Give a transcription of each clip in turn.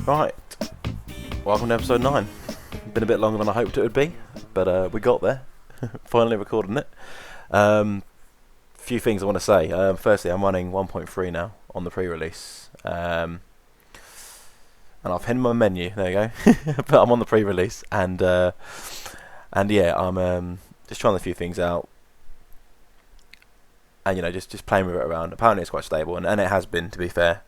Right, welcome to episode 9. Been a bit longer than I hoped it would be, but we got there. Finally recording it. Few things I want to say. Firstly, I'm running 1.3 now on the pre-release. And I've hidden my menu, there you go. But I'm on the pre-release, and yeah, I'm just trying a few things out. And just playing with it around. Apparently it's quite stable, and it has been, to be fair.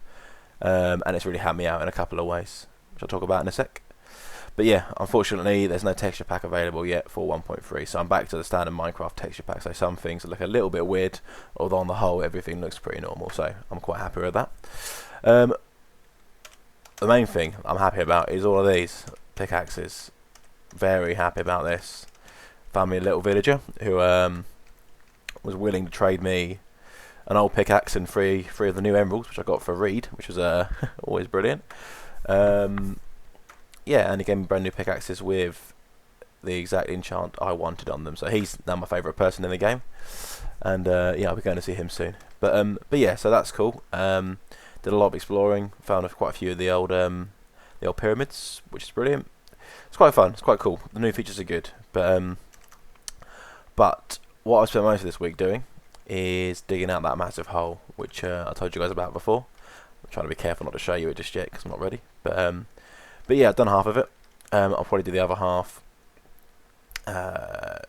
And it's really helped me out in a couple of ways, which I'll talk about in a sec. But yeah, unfortunately there's no texture pack available yet for 1.3, so I'm back to the standard Minecraft texture pack, so some things look a little bit weird, although on the whole everything looks pretty normal, so I'm quite happy with that. The main thing I'm happy about is all of these pickaxes. Very happy about this. Found me a little villager who was willing to trade me an old pickaxe and three of the new emeralds, which I got for Reed, which was always brilliant. Yeah, and he gave me brand new pickaxes with the exact enchant I wanted on them. So he's now my favourite person in the game, and yeah, I'll be going to see him soon. But yeah, so that's cool. Did a lot of exploring, found quite a few of the old pyramids, which is brilliant. It's quite fun. It's quite cool. The new features are good, but what I've spent most of this week doing is digging out that massive hole, which I told you guys about before. I'm trying to be careful not to show you it just yet because I'm not ready. But yeah, I've done half of it. I'll probably do the other half.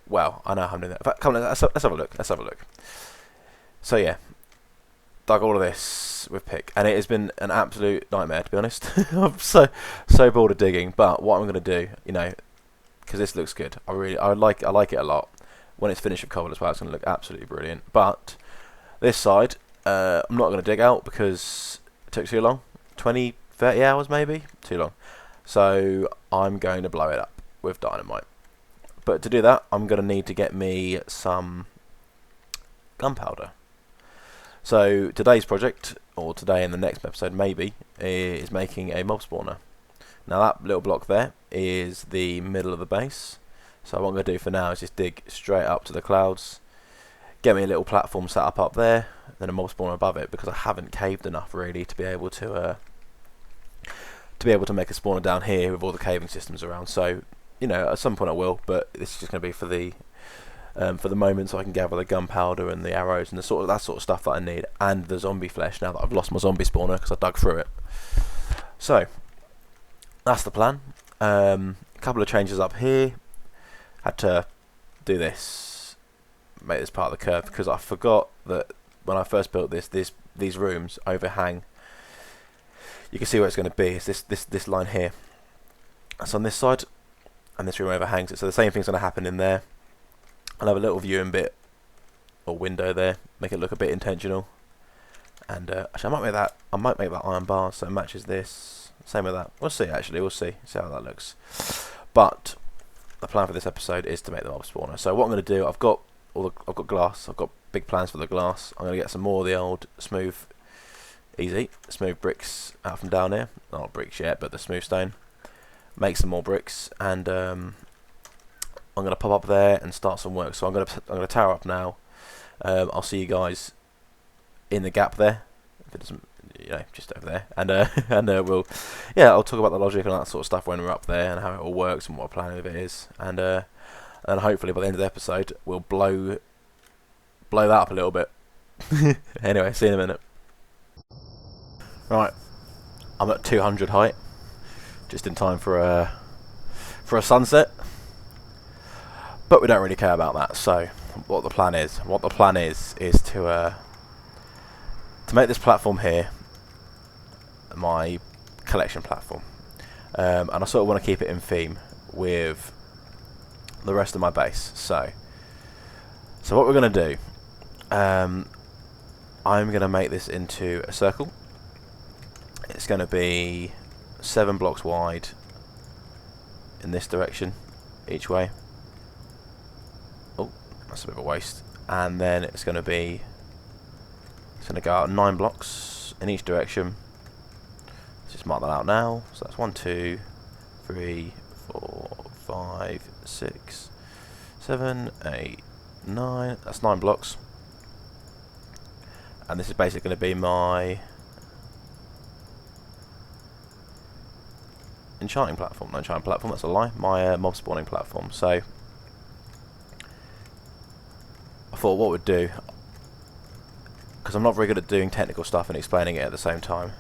Well, I know how I'm doing that. In fact, come on, let's have a look. Let's have a look. So yeah, dug all of this with pick, and it has been an absolute nightmare, to be honest. I'm so bored of digging. But what I'm going to do, because this looks good. I like it a lot. When it's finished with coal as well, it's going to look absolutely brilliant. But this side, I'm not going to dig out because it took too long. 20, 30 hours maybe? Too long. So I'm going to blow it up with dynamite. But to do that, I'm going to need to get me some gunpowder. So today's project, or today in the next episode maybe, is making a mob spawner. Now that little block there is the middle of the base. So what I'm going to do for now is just dig straight up to the clouds, get me a little platform set up there, then a mob spawner above it, because I haven't caved enough really to be able to make a spawner down here with all the caving systems around. So at some point I will, but this is just going to be for the moment, so I can gather the gunpowder and the arrows and that sort of stuff that I need, and the zombie flesh now that I've lost my zombie spawner because I dug through it. So that's the plan. A couple of changes up here. Had to do this, make this part of the curve, because I forgot that when I first built these rooms overhang. You can see where it's going to be. It's this line here. That's on this side, and this room overhangs it. So the same thing's going to happen in there. I'll have a little viewing bit or window there, make it look a bit intentional. And actually, I might make that iron bar so it matches this. Same with that. We'll see. Actually, we'll see how that looks. But the plan for this episode is to make the mob spawner. So what I'm going to do, I've got glass. I've got big plans for the glass. I'm going to get some more of the old smooth bricks out from down here. Not bricks yet, but the smooth stone. Make some more bricks, and I'm going to pop up there and start some work. So I'm going to tower up now. I'll see you guys in the gap there. If it doesn't, just over there, and I'll talk about the logic and that sort of stuff when we're up there and how it all works and what our plan of it is, and hopefully by the end of the episode we'll blow that up a little bit. Anyway, see you in a minute. Right, I'm at 200 height, just in time for a sunset, but we don't really care about that. So what the plan is to make this platform here my collection platform, and I sort of want to keep it in theme with the rest of my base. So what we're going to do, I'm going to make this into a circle. It's going to be 7 blocks wide in this direction each way. Oh, that's a bit of a waste. And then it's going to go out 9 blocks in each direction. Let's just mark that out now. So that's 1, 2, 3, 4, 5, 6, 7, 8, 9. That's 9 blocks. And this is basically going to be my enchanting platform. No enchanting platform, that's a lie. My mob spawning platform. So I thought what we'd do, because I'm not very good at doing technical stuff and explaining it at the same time.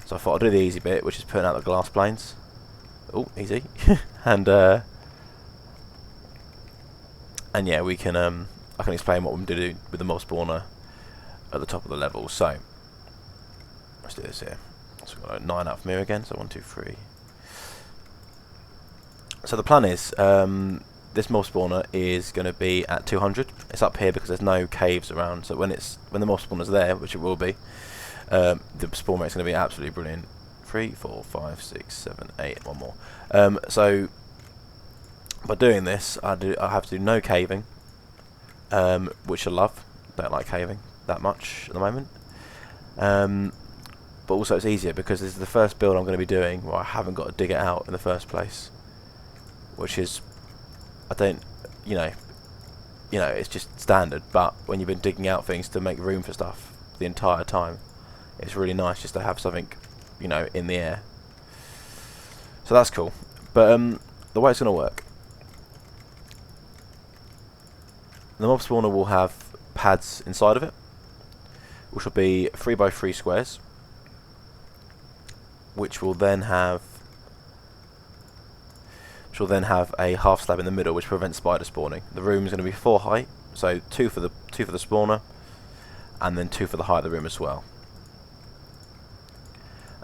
So I thought I'd do the easy bit, which is putting out the glass planes. Oh, easy. and yeah, we can I can explain what we're going to do with the mob spawner at the top of the level. So let's do this here. So we've got 9 out from here again. So 1, 2, 3. So the plan is this mob spawner is going to be at 200. It's up here because there's no caves around. So when the mob spawner's there, which it will be, the spawn rate's going to be absolutely brilliant. 3, 4, 5, 6, 7, 8. One more. So by doing this, I have to do no caving, which I love. Don't like caving that much at the moment. But also it's easier because this is the first build I'm going to be doing where I haven't got to dig it out in the first place, which is, I don't, you know, it's just standard. But when you've been digging out things to make room for stuff the entire time, it's really nice just to have something, you know, in the air. So that's cool. But the way it's going to work, the mob spawner will have pads inside of it, which will be 3 by 3 squares, which will then have a half slab in the middle, which prevents spider spawning. The room is going to be 4 height, so 2 for the spawner, and then 2 for the height of the room as well.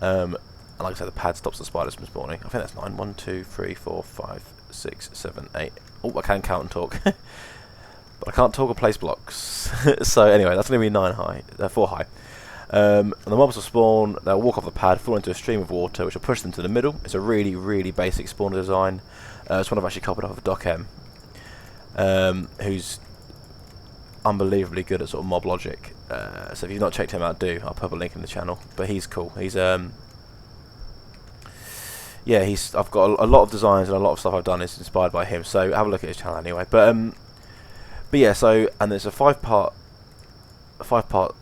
And like I said, the pad stops the spiders from spawning. I think that's 9. 1, 2, 3, 4, 5, 6, 7, 8. Oh, I can count and talk. But I can't talk or place blocks. So anyway, that's going to be 4 high. And the mobs will spawn, they'll walk off the pad, fall into a stream of water, which will push them to the middle. It's a really, really basic spawner design. It's one I've actually copied off of Doc M, who's unbelievably good at sort of mob logic. So if you've not checked him out, do. I'll put a link in the channel. But he's cool. He's yeah, I've got a lot of designs and a lot of stuff I've done is inspired by him. So have a look at his channel anyway. But yeah, so and there's a 5-part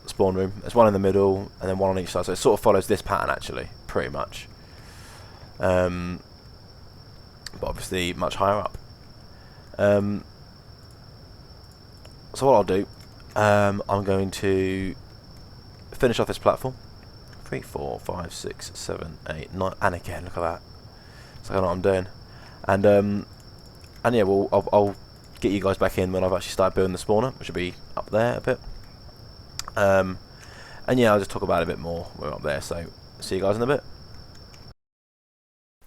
spawn room. There's one in the middle and then one on each side. So it sort of follows this pattern actually, pretty much. But obviously much higher up. So what I'll do, I'm going to finish off this platform. 3, 4, 5, 6, 7, 8, 9, and again, look at that. So I know what I'm doing. And yeah, well, I'll get you guys back in when I've actually started building the spawner, which will be up there a bit. And yeah, I'll just talk about it a bit more when we're up there. So see you guys in a bit.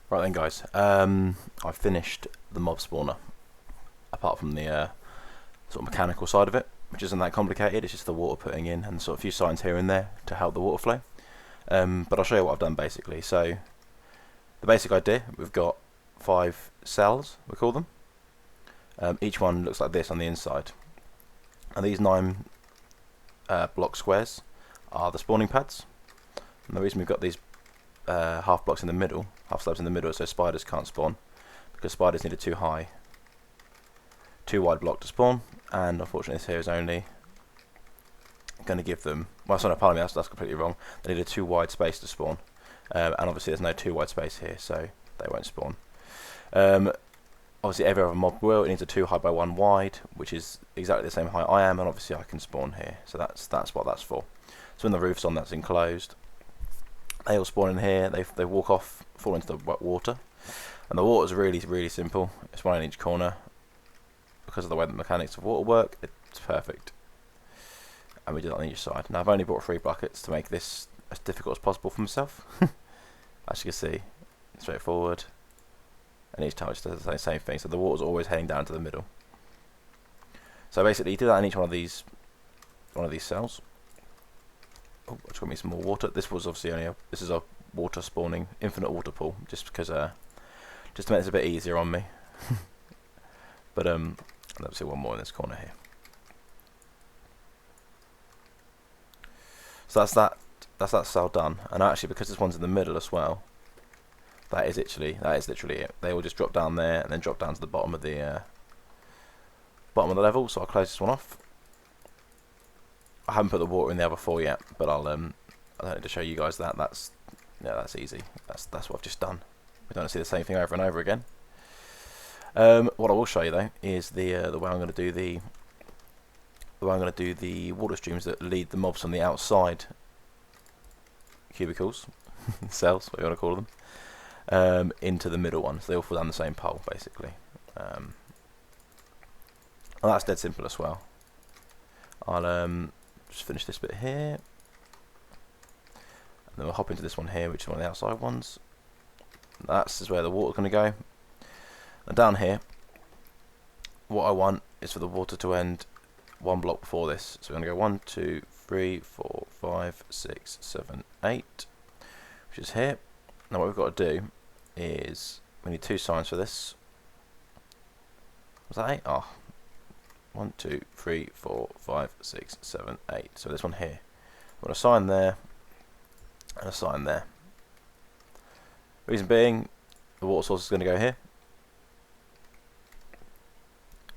Right then, guys. I've finished the mob spawner, apart from the sort of mechanical side of it, which isn't that complicated. It's just the water putting in and sort of a few signs here and there to help the water flow. But I'll show you what I've done basically. So the basic idea, we've got 5 cells, we call them. Each one looks like this on the inside. And these 9 block squares are the spawning pads. And the reason we've got these half blocks in the middle, half slabs in the middle, is so spiders can't spawn, because spiders need a 2 wide block to spawn, and unfortunately this here is only going to give them, well sorry, pardon me, that's completely wrong. They need a 2 wide space to spawn, and obviously there's no 2 wide space here, so they won't spawn. Obviously every other mob will, it needs a 2 high by 1 wide, which is exactly the same height I am, and obviously I can spawn here, so that's what that's for. So when the roof's on, that's enclosed. They all spawn in here, they walk off, fall into the wet water, and the water's really, really simple. It's one in each corner. Because of the way the mechanics of water work, it's perfect. And we do that on each side. Now I've only brought 3 buckets to make this as difficult as possible for myself. As you can see, straightforward. And each time it does the same thing, so the water's always heading down to the middle. So basically you do that in each one of these cells. Oh, I just got me some more water. This was obviously this is a water spawning infinite water pool, just because just to make this a bit easier on me. But let's see one more in this corner here. So that's that cell done. And actually, because this one's in the middle as well, that is literally it. They all just drop down there and then drop down to the bottom of the level. So I'll close this one off. I haven't put the water in there before yet, but I don't need to show you guys that. That's easy. That's what I've just done. We don't see the same thing over and over again. What I will show you though is the way I'm going to do the water streams that lead the mobs from the outside cubicles, cells, what you want to call them, into the middle one. So they all fall down the same pole, basically. And that's dead simple as well. I'll just finish this bit here, and then we'll hop into this one here, which is one of the outside ones. That's where the water's going to go. And down here, what I want is for the water to end one block before this. So we're going to go 1, 2, 3, 4, 5, 6, 7, 8, which is here. Now what we've got to do is we need 2 signs for this. Was that 8? Oh. 1, 2, 3, 4, 5, 6, 7, 8. So this one here. I've got a sign there and a sign there. Reason being, the water source is going to go here.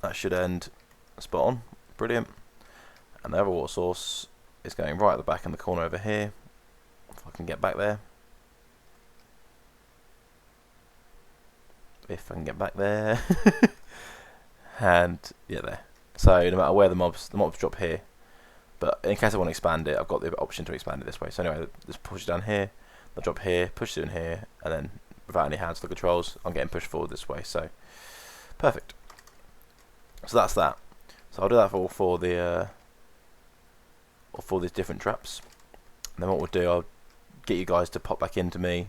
That should end spot on. Brilliant. And the other water source is going right at the back in the corner over here. If I can get back there. If I can get back there. And yeah, there. So no matter where the mobs drop here. But in case I want to expand it, I've got the option to expand it this way. So anyway, just push it down here. They'll drop here, push it in here, and then without any hands to the controls, I'm getting pushed forward this way. So perfect. So that's that. So I'll do that for all four these different traps. And then what we'll do, I'll get you guys to pop back into me.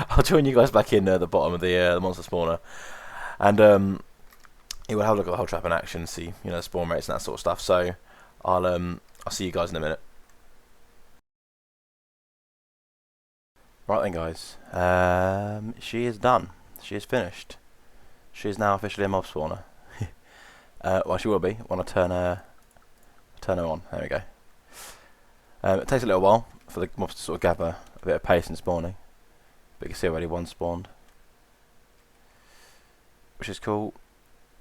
I'll join you guys back in the bottom of the monster spawner, and you will have a look at the whole trap in action, see the spawn rates and that sort of stuff. So I'll see you guys in a minute. Right then, guys. She is done. She is finished. She is now officially a mob spawner. Well, she will be when I turn her on. There we go. It takes a little while for the mobs to sort of gather a bit of pace in spawning, but you can see already one spawned, which is cool.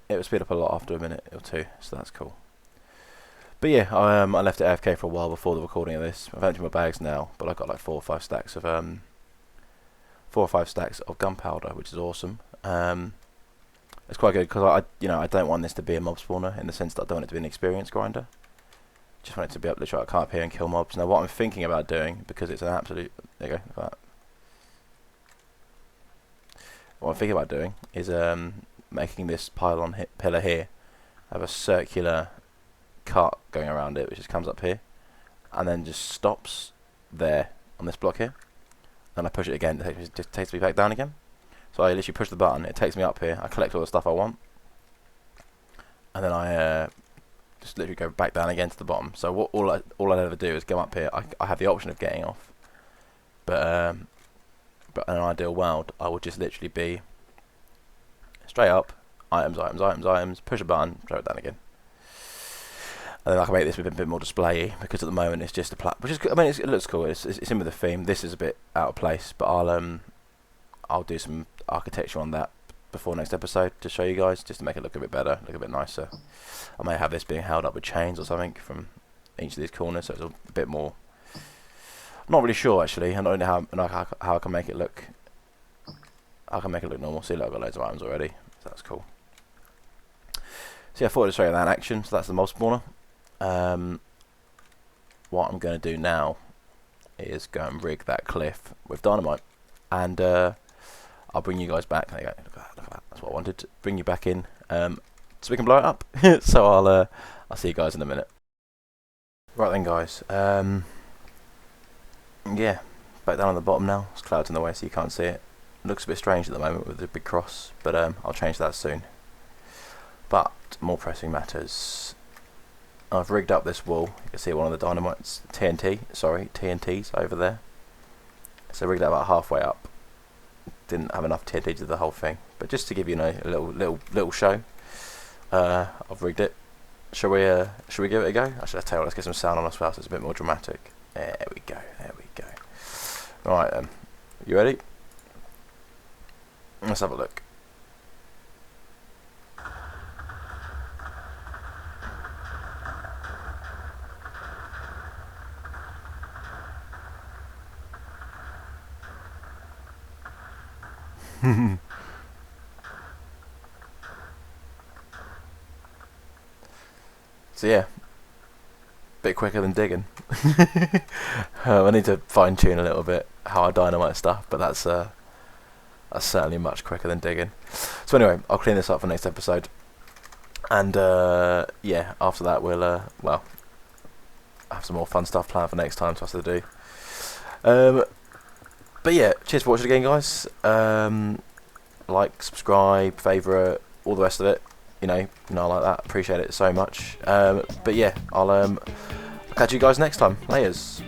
It will speed up a lot after a minute or two, so that's cool. But yeah, I left it AFK for a while before the recording of this. I've emptied my bags now, but I've got like 4 or 5 stacks of gunpowder, which is awesome. It's quite good because I don't want this to be a mob spawner in the sense that I don't want it to be an experience grinder. Just want it to be able to try to come up here and kill mobs. Now what I'm thinking about doing, because it's an absolute, there you go, like that. What I'm thinking about doing is making this pylon pillar here have a circular cut going around it, which just comes up here and then just stops there on this block here. Then I push it again, it just takes me back down again. So I literally push the button, it takes me up here, I collect all the stuff I want, and then I just literally go back down again to the bottom. So all I'd ever do is go up here. I have the option of getting off, but in an ideal world I would just literally be straight up, items, push a button, throw it down again. And then I can make this a bit more display-y, because at the moment it's just a which is good. I mean, it looks cool. It's in with the theme. This is a bit out of place, but I'll do some architecture on that before next episode to show you guys, just to make it look a bit better, look a bit nicer. I may have this being held up with chains or something from each of these corners, so it's a bit more. I'm not really sure actually. I don't know how I can make it look. I can make it look normal. See, look, I've got loads of items already, so that's cool. So yeah, I thought I'd show you that in action. So that's the mob spawner. What I'm going to do now is go and rig that cliff with dynamite, and I'll bring you guys back. There you go. Look at that. That's what I wanted. To bring you back in, so we can blow it up. So I'll see you guys in a minute. Right then, guys. Yeah, back down on the bottom now. There's clouds in the way, so you can't see it. It looks a bit strange at the moment with the big cross, but I'll change that soon. But more pressing matters. I've rigged up this wall. You can see one of the dynamites, TNTs over there. So rigged that about halfway up. Didn't have enough TNT to do the whole thing, but just to give you a little show, I've rigged it. Shall we give it a go? Actually, let's tell you what, let's get some sound on as well, so it's a bit more dramatic. There we go. Right then, you ready? Let's have a look. So yeah, bit quicker than digging. I need to fine tune a little bit how I dynamite stuff, but that's certainly much quicker than digging. So anyway, I'll clean this up for next episode, and yeah, after that we'll well, have some more fun stuff planned for next time for us to do. But yeah, cheers for watching again, guys. Like, subscribe, favourite, all the rest of it. You know, I like that. Appreciate it so much. But yeah, I'll catch you guys next time. Layers.